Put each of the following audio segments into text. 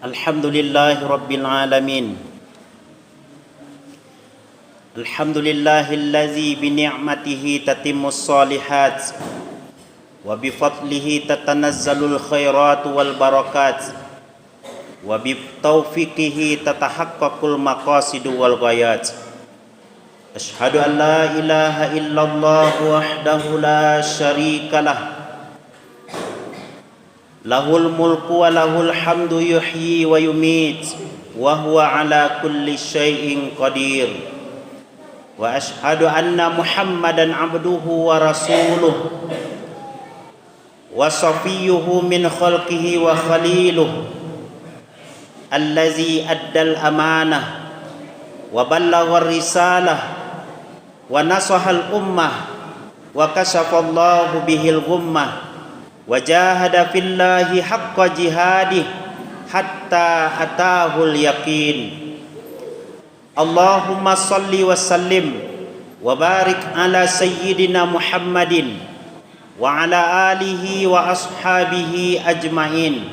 Alhamdulillahi Rabbil Alamin. Alhamdulillahillazi bini'matihi tatimmus salihat wa bifadlihi tatanazzalul khairat wal barakat wa bitaufiqihi tatahaqqaqul maqasidu wal ghayat. Ashhadu an la ilaha illallah wahdahu la syarikalah, lahul mulku wa lahul hamdu yuhyi wa yumit wa huwa ala kulli syai'in qadir. Wa ashhadu anna Muhammadan abduhu wa rasuluh wa safiyyuhu min khalqihi wa khaliluh allazi addal amanah wa ballagha risalah wa nasahal ummah wa kashafallahu bihil ghummah wa jahada fillahi haqqa jihadih hatta atahul yaqin. Allahumma salli wa sallim wa barik ala sayyidina Muhammadin wa ala alihi wa ashabihi ajma'in.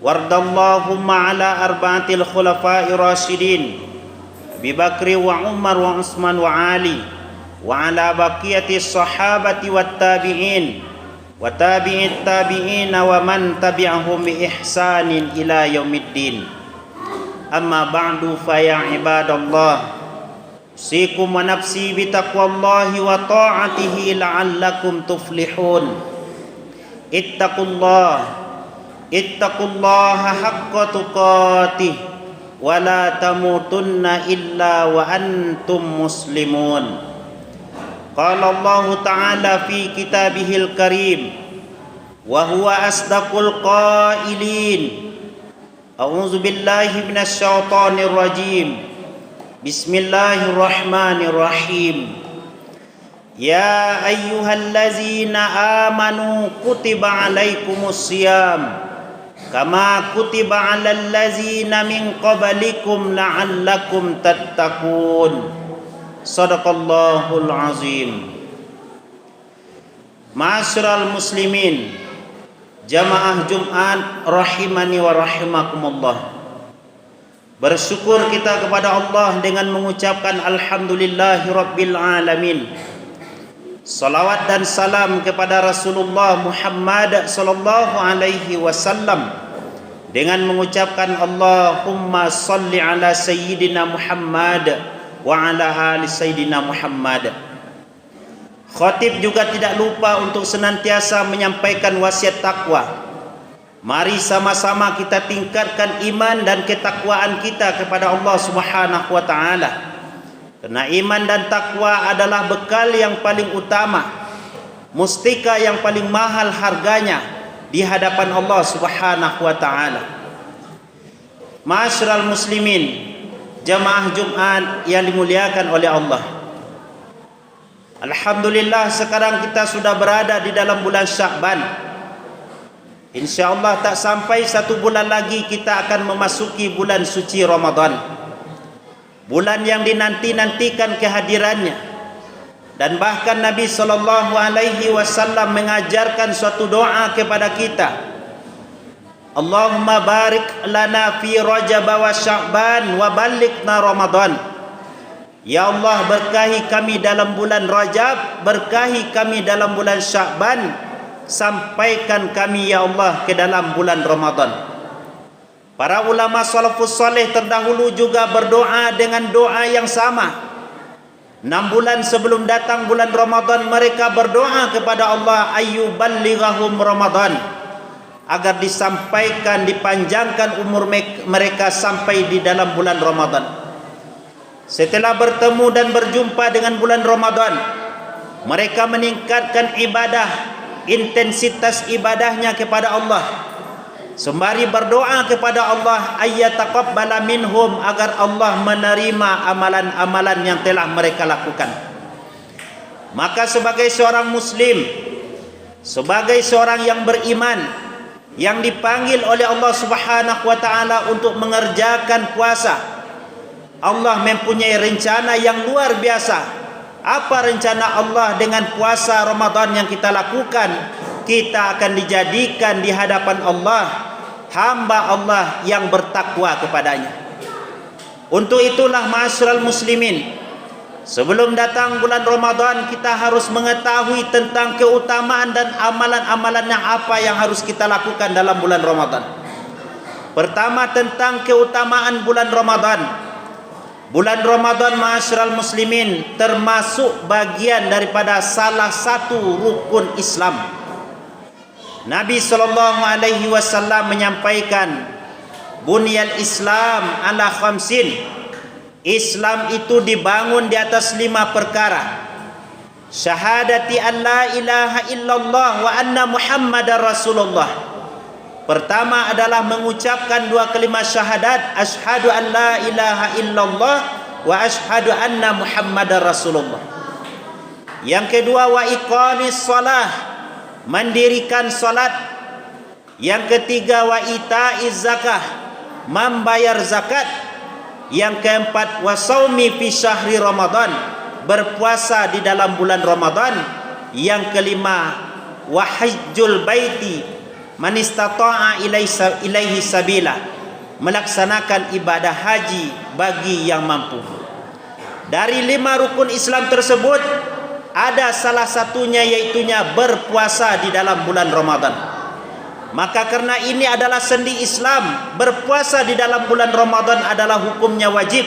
Wardallahumma ala arba'atil khulafai rasyidin Abi Bakri wa Umar wa Utsman wa Ali wa ala baqiyati sahabati wat tabi'in wa tabi'it tabi'ina wa man tabi'ahum bi ihsanin ila yaumiddin. Amma ba'du fa ya ibadallah, usikum wa nafsi bi taqwallahi wa ta'atihi la'allakum tuflihun. Ittaqullaha haqqa tuqatih wa la tamutunna illa wa antum muslimun. Qala Allah Ta'ala fi kitabihil karim wa huwa asdaqul qailin. A'udzu billahi minasy syaithanir rajim. Bismillahirrahmanirrahim. Ya ayyuhallazina amanu kutiba alaikumus syiyam kama kutiba alal ladzina min qablikum la'allakum tattaqun. Sadaqallahul azim. Ma'asyiral muslimin, jamaah Jumat rahimani wa rahimakumullah. Bersyukur kita kepada Allah dengan mengucapkan alhamdulillahi rabbil alamin. Salawat dan salam kepada Rasulullah Muhammad sallallahu alaihi wasallam dengan mengucapkan Allahumma salli ala sayyidina Muhammad wa ala ali sayyidina Muhammad. Khatib juga tidak lupa untuk senantiasa menyampaikan wasiat takwa. Mari sama-sama kita tingkatkan iman dan ketakwaan kita kepada Allah Subhanahu wa taala. Karena iman dan takwa adalah bekal yang paling utama, mustika yang paling mahal harganya di hadapan Allah Subhanahu wa taala. Ma'asyiral muslimin, jamaah Jumat yang dimuliakan oleh Allah. Alhamdulillah, sekarang kita sudah berada di dalam bulan Sya'ban. InsyaAllah tak sampai 1 bulan lagi kita akan memasuki bulan suci Ramadan, bulan yang dinanti-nantikan kehadirannya. Dan bahkan Nabi SAW mengajarkan suatu doa kepada kita. Allahumma barik lana fi Rajab wa Sya'ban wa ballighna Ramadan. Ya Allah, berkahi kami dalam bulan Rajab, berkahi kami dalam bulan Sya'ban, sampaikan kami ya Allah ke dalam bulan Ramadan. Para ulama salafus saleh terdahulu juga berdoa dengan doa yang sama. 6 bulan sebelum datang bulan Ramadan, mereka berdoa kepada Allah ayyuballighahum Ramadan, agar disampaikan, dipanjangkan umur mereka sampai di dalam bulan Ramadan. Setelah bertemu dan berjumpa dengan bulan Ramadan, mereka meningkatkan ibadah, intensitas ibadahnya kepada Allah, sembari berdoa kepada Allah ayyataqabbala minhum, agar Allah menerima amalan-amalan yang telah mereka lakukan. Maka sebagai seorang muslim, sebagai seorang yang beriman, yang dipanggil oleh Allah Subhanahu wa taala untuk mengerjakan puasa, Allah mempunyai rencana yang luar biasa. Apa rencana Allah dengan puasa Ramadan yang kita lakukan? Kita akan dijadikan di hadapan Allah hamba Allah yang bertakwa kepadanya. Untuk itulah ma'asyiral muslimin, sebelum datang bulan Ramadan kita harus mengetahui tentang keutamaan dan amalan-amalan yang apa yang harus kita lakukan dalam bulan Ramadan. Pertama, tentang keutamaan bulan Ramadan. Bulan Ramadan ma'asyiral muslimin termasuk bagian daripada salah satu rukun Islam. Nabi SAW menyampaikan, Bunyal Islam ala khamsin. Islam itu dibangun di atas 5 perkara. Syahadati an la ilaha illallah wa anna Muhammadar Rasulullah. Pertama adalah mengucapkan 2 kalimat syahadat, asyhadu an la ilaha illallah wa asyhadu anna Muhammadar Rasulullah. Yang kedua, wa iqamis shalah, mendirikan salat. Yang ketiga, wa itaiz zakah, membayar zakat. Yang keempat, wa shaumi fi syahri Ramadan, berpuasa di dalam bulan Ramadan. Yang kelima, wa hajjul baiti man istata'a ilaihi sabila, melaksanakan ibadah haji bagi yang mampu. Dari 5 rukun Islam tersebut, ada salah satunya yaitunya berpuasa di dalam bulan Ramadan. Maka karena ini adalah sendi Islam, berpuasa di dalam bulan Ramadan adalah hukumnya wajib.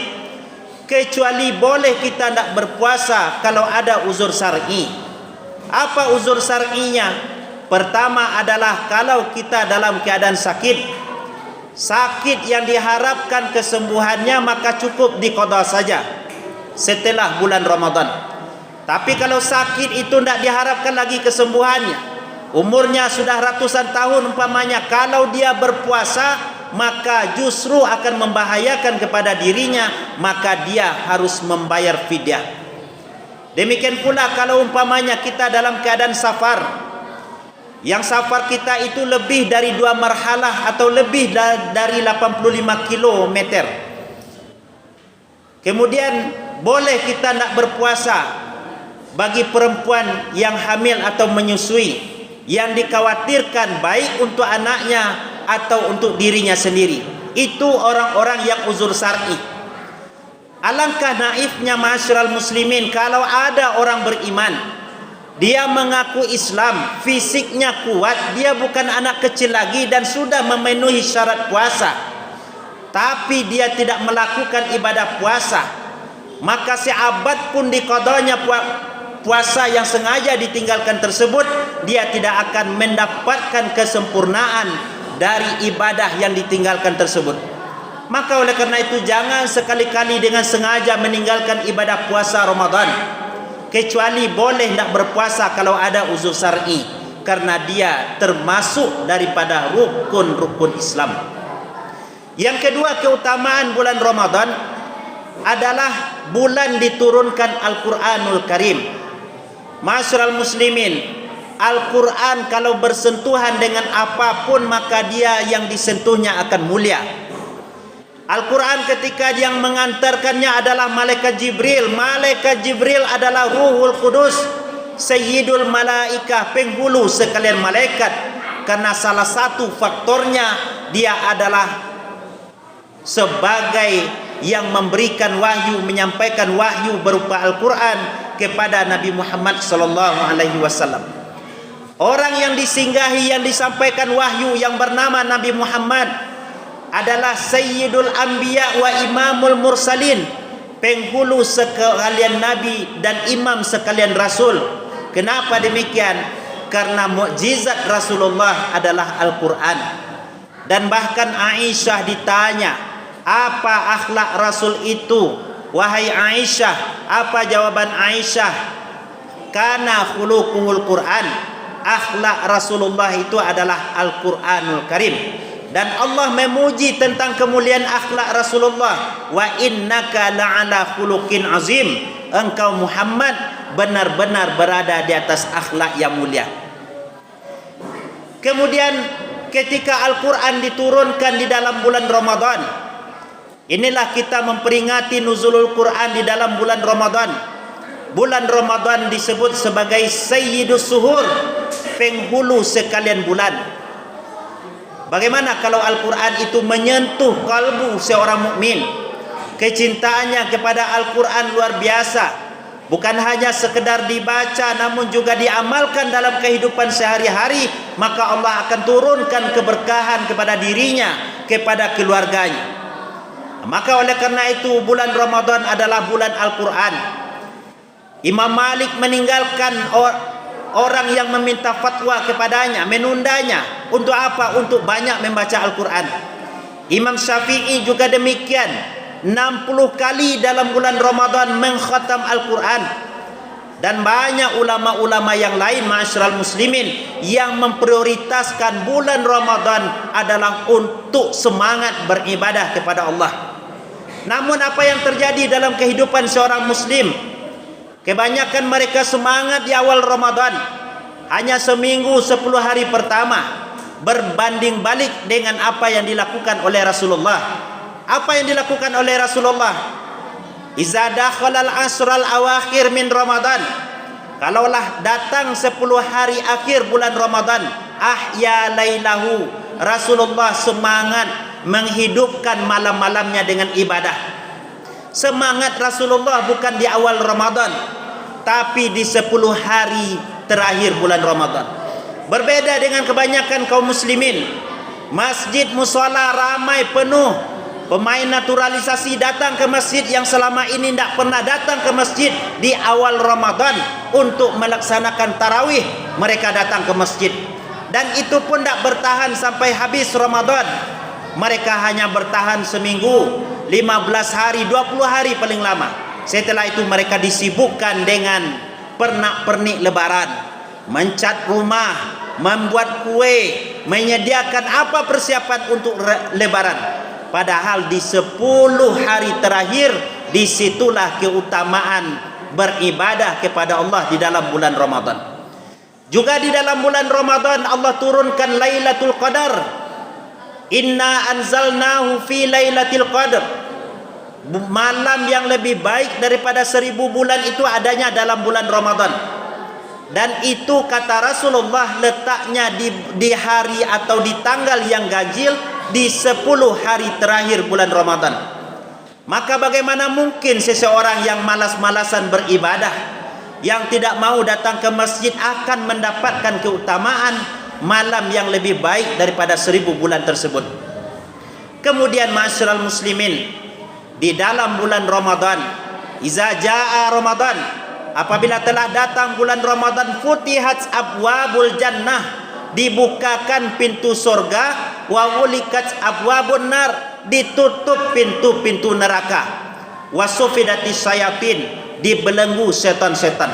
Kecuali boleh kita tidak berpuasa kalau ada uzur syar'i. Apa uzur syar'inya? Pertama adalah kalau kita dalam keadaan sakit. Sakit yang diharapkan kesembuhannya maka cukup diqadha saja setelah bulan Ramadan. Tapi kalau sakit itu tidak diharapkan lagi kesembuhannya, umurnya sudah ratusan tahun umpamanya, kalau dia berpuasa maka justru akan membahayakan kepada dirinya, maka dia harus membayar fidyah. Demikian pula kalau umpamanya kita dalam keadaan safar, yang safar kita itu lebih dari 2 marhalah atau lebih dari 85 kilometer. Kemudian boleh kita nak berpuasa bagi perempuan yang hamil atau menyusui, yang dikhawatirkan baik untuk anaknya atau untuk dirinya sendiri. Itu orang-orang yang uzur syar'i. Alangkah naifnya ma'asyiral muslimin kalau ada orang beriman, dia mengaku Islam, fisiknya kuat, dia bukan anak kecil lagi dan sudah memenuhi syarat puasa, tapi dia tidak melakukan ibadah puasa, maka seabad pun diqadanya puasa yang sengaja ditinggalkan tersebut, dia tidak akan mendapatkan kesempurnaan dari ibadah yang ditinggalkan tersebut. Maka oleh karena itu jangan sekali-kali dengan sengaja meninggalkan ibadah puasa Ramadan, kecuali boleh tidak berpuasa kalau ada uzur syar'i, karena dia termasuk daripada rukun-rukun Islam. Yang kedua, keutamaan bulan Ramadan adalah bulan diturunkan Al-Quranul Karim. Ma'asyiral muslimin, Al-Quran kalau bersentuhan dengan apapun maka dia yang disentuhnya akan mulia. Al-Quran ketika yang mengantarkannya adalah malaikat Jibril. Malaikat Jibril adalah Ruhul Kudus, Sayyidul Malaikah, penghulu sekalian malaikat. Karena salah satu faktornya dia adalah sebagai yang memberikan wahyu, menyampaikan wahyu berupa Al-Quran kepada Nabi Muhammad SAW. Orang yang disinggahi, yang disampaikan wahyu yang bernama Nabi Muhammad adalah Sayyidul Anbiya wa Imamul Mursalin, penghulu sekalian Nabi dan imam sekalian Rasul. Kenapa demikian? Karena mukjizat Rasulullah adalah Al-Quran. Dan bahkan Aisyah ditanya, apa akhlak Rasul itu? Wahai Aisyah, apa jawaban Aisyah? Kana khuluquhul Quran. Akhlak Rasulullah itu adalah Al-Quranul Karim. Dan Allah memuji tentang kemuliaan akhlak Rasulullah. Wa innaka la'ala khuluqin azim. Engkau Muhammad benar-benar berada di atas akhlak yang mulia. Kemudian ketika Al-Quran diturunkan di dalam bulan Ramadan, inilah kita memperingati nuzulul Quran di dalam bulan Ramadan. Bulan Ramadan disebut sebagai Sayyidus Suhur, penghulu sekalian bulan. Bagaimana kalau Al-Quran itu menyentuh kalbu seorang mukmin? Kecintaannya kepada Al-Quran luar biasa. Bukan hanya sekedar dibaca, namun juga diamalkan dalam kehidupan sehari-hari. Maka Allah akan turunkan keberkahan kepada dirinya, kepada keluarganya. Maka oleh karena itu bulan Ramadan adalah bulan Al-Quran. Imam Malik meninggalkan orang yang meminta fatwa kepadanya, menundanya. Untuk apa? Untuk banyak membaca Al-Quran. Imam Syafi'i juga demikian, 60 kali dalam bulan Ramadan mengkhatam Al-Quran. Dan banyak ulama-ulama yang lain, ma'asyiral muslimin, yang memprioritaskan bulan Ramadan adalah untuk semangat beribadah kepada Allah. Namun apa yang terjadi dalam kehidupan seorang muslim? Kebanyakan mereka semangat di awal Ramadan, hanya seminggu 10 hari pertama, berbanding balik dengan apa yang dilakukan oleh Rasulullah. Apa yang dilakukan oleh Rasulullah? Iza dakhalal asral awakhir min Ramadan, kalaulah datang 10 hari akhir bulan Ramadan, ahya lailahu, Rasulullah semangat menghidupkan malam-malamnya dengan ibadah. Semangat Rasulullah bukan di awal Ramadan, tapi di 10 hari terakhir bulan Ramadan. Berbeda dengan kebanyakan kaum muslimin, masjid mushola ramai penuh. Pemain naturalisasi datang ke masjid yang selama ini tidak pernah datang ke masjid di awal Ramadan untuk melaksanakan tarawih. Mereka datang ke masjid, dan itu pun tidak bertahan sampai habis Ramadan. Mereka hanya bertahan seminggu, 15 hari, 20 hari paling lama. Setelah itu mereka disibukkan dengan pernak-pernik lebaran, mencat rumah, membuat kue, menyediakan apa persiapan untuk lebaran. Padahal di 10 hari terakhir, disitulah keutamaan beribadah kepada Allah di dalam bulan Ramadan. Juga di dalam bulan Ramadan Allah turunkan Lailatul Qadar. Inna anzalnahu fi Lailatul Qadar. Malam yang lebih baik daripada 1000 bulan itu adanya dalam bulan Ramadan. Dan itu kata Rasulullah letaknya di hari atau di tanggal yang ganjil, di 10 hari terakhir bulan Ramadan. Maka bagaimana mungkin seseorang yang malas-malasan beribadah, yang tidak mau datang ke masjid, akan mendapatkan keutamaan malam yang lebih baik daripada 1000 bulan tersebut. Kemudian ma'asyiral muslimin, di dalam bulan Ramadan, iza jaa Ramadan, apabila telah datang bulan Ramadan, futihat abwabul jannah, dibukakan pintu surga, wa ghulikat abwabun nar, ditutup pintu-pintu neraka, wa sufidatis syayatin, dibelenggu setan-setan.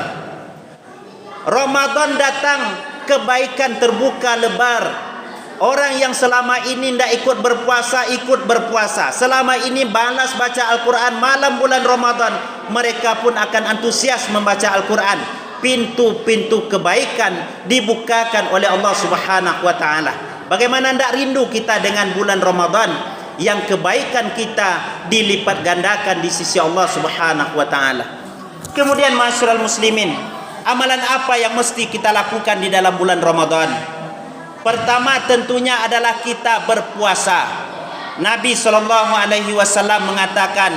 Ramadan datang, kebaikan terbuka lebar. Orang yang selama ini tidak ikut berpuasa, selama ini balas baca Al-Quran malam bulan Ramadan, mereka pun akan antusias membaca Al-Quran. Pintu-pintu kebaikan dibukakan oleh Allah Subhanahu wa taala. Bagaimana tidak rindu kita dengan bulan Ramadan yang kebaikan kita dilipat gandakan di sisi Allah Subhanahu wa taala. Kemudian ma'asyiral muslimin, amalan apa yang mesti kita lakukan di dalam bulan Ramadan? Pertama tentunya adalah kita berpuasa. Nabi SAW mengatakan,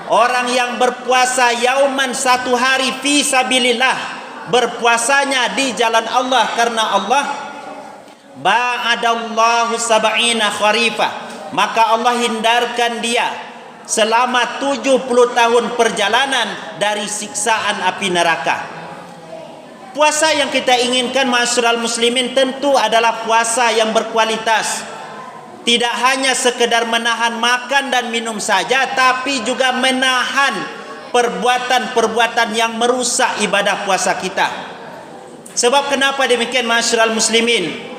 orang yang berpuasa yauman, satu hari, fi sabilillah, berpuasanya di jalan Allah karena Allah, ba'adallahu sab'ina kharifah, maka Allah hindarkan dia selama 70 tahun perjalanan dari siksaan api neraka. Puasa yang kita inginkan ma'asyiral muslimin tentu adalah puasa yang berkualitas. Tidak hanya sekedar menahan makan dan minum saja, tapi juga menahan perbuatan-perbuatan yang merusak ibadah puasa kita. Sebab kenapa demikian ma'asyiral muslimin?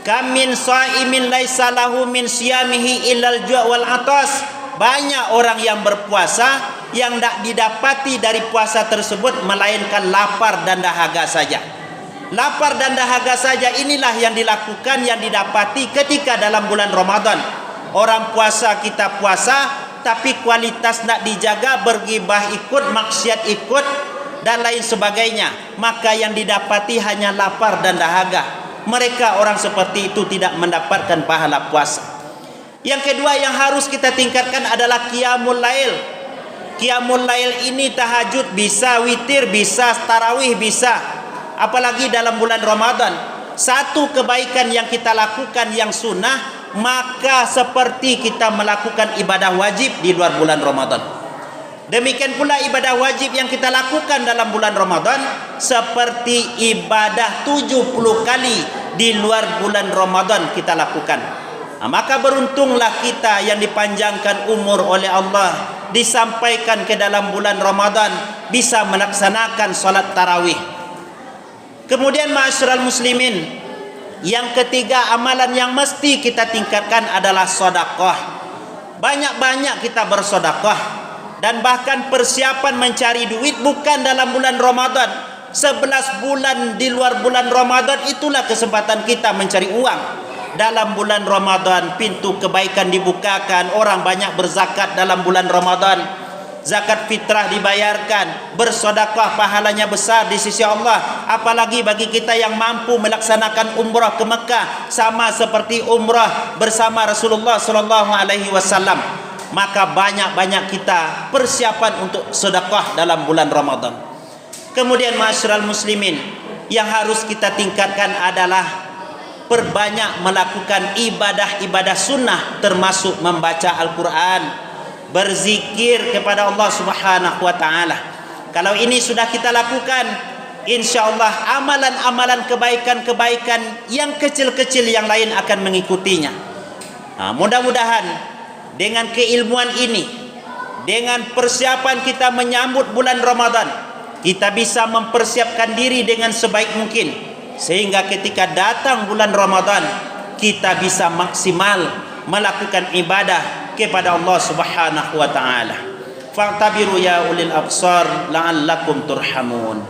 Kam min shaimin laisa lahu min siyamihi illal ju' wal atas. Banyak orang yang berpuasa yang tidak didapati dari puasa tersebut melainkan lapar dan dahaga saja. Lapar dan dahaga saja inilah yang dilakukan, yang didapati ketika dalam bulan Ramadan. Orang puasa, kita puasa, tapi kualitas tidak dijaga, bergibah ikut, maksiat ikut, dan lain sebagainya. Maka yang didapati hanya lapar dan dahaga. mereka orang seperti itu tidak mendapatkan pahala puasa. Yang kedua yang harus kita tingkatkan adalah qiyamul lail. Qiyamul lail ini tahajud bisa, witir bisa, tarawih bisa, apalagi dalam bulan Ramadan. Satu kebaikan yang kita lakukan yang sunnah, maka seperti kita melakukan ibadah wajib di luar bulan Ramadan. Demikian pula ibadah wajib yang kita lakukan dalam bulan Ramadan seperti ibadah 70 kali di luar bulan Ramadan kita lakukan. Maka beruntunglah kita yang dipanjangkan umur oleh Allah, disampaikan ke dalam bulan Ramadan, bisa melaksanakan salat tarawih. Kemudian ma'asyiral muslimin, yang ketiga amalan yang mesti kita tingkatkan adalah sedekah. Banyak-banyak kita bersedekah. Dan bahkan persiapan mencari duit bukan dalam bulan Ramadan. 11 bulan di luar bulan Ramadan itulah kesempatan kita mencari uang. Dalam bulan Ramadan pintu kebaikan dibukakan, orang banyak berzakat dalam bulan Ramadan. Zakat fitrah dibayarkan, bersedekah pahalanya besar di sisi Allah. Apalagi bagi kita yang mampu melaksanakan umrah ke Mekah, sama seperti umrah bersama Rasulullah sallallahu alaihi wasallam. Maka banyak-banyak kita persiapan untuk sedekah dalam bulan Ramadan. Kemudian ma'asyiral muslimin, yang harus kita tingkatkan adalah perbanyak melakukan ibadah-ibadah sunnah, termasuk membaca Al-Quran, berzikir kepada Allah Subhanahu wa taala. Kalau ini sudah kita lakukan, insyaallah amalan-amalan kebaikan-kebaikan yang kecil-kecil yang lain akan mengikutinya. Mudah-mudahan dengan keilmuan ini, dengan persiapan kita menyambut bulan Ramadan, kita bisa mempersiapkan diri dengan sebaik mungkin, sehingga ketika datang bulan Ramadan kita bisa maksimal melakukan ibadah kepada Allah Subhanahu wa taala. Fa'tabiru ya ulil absar la'allakum turhamun.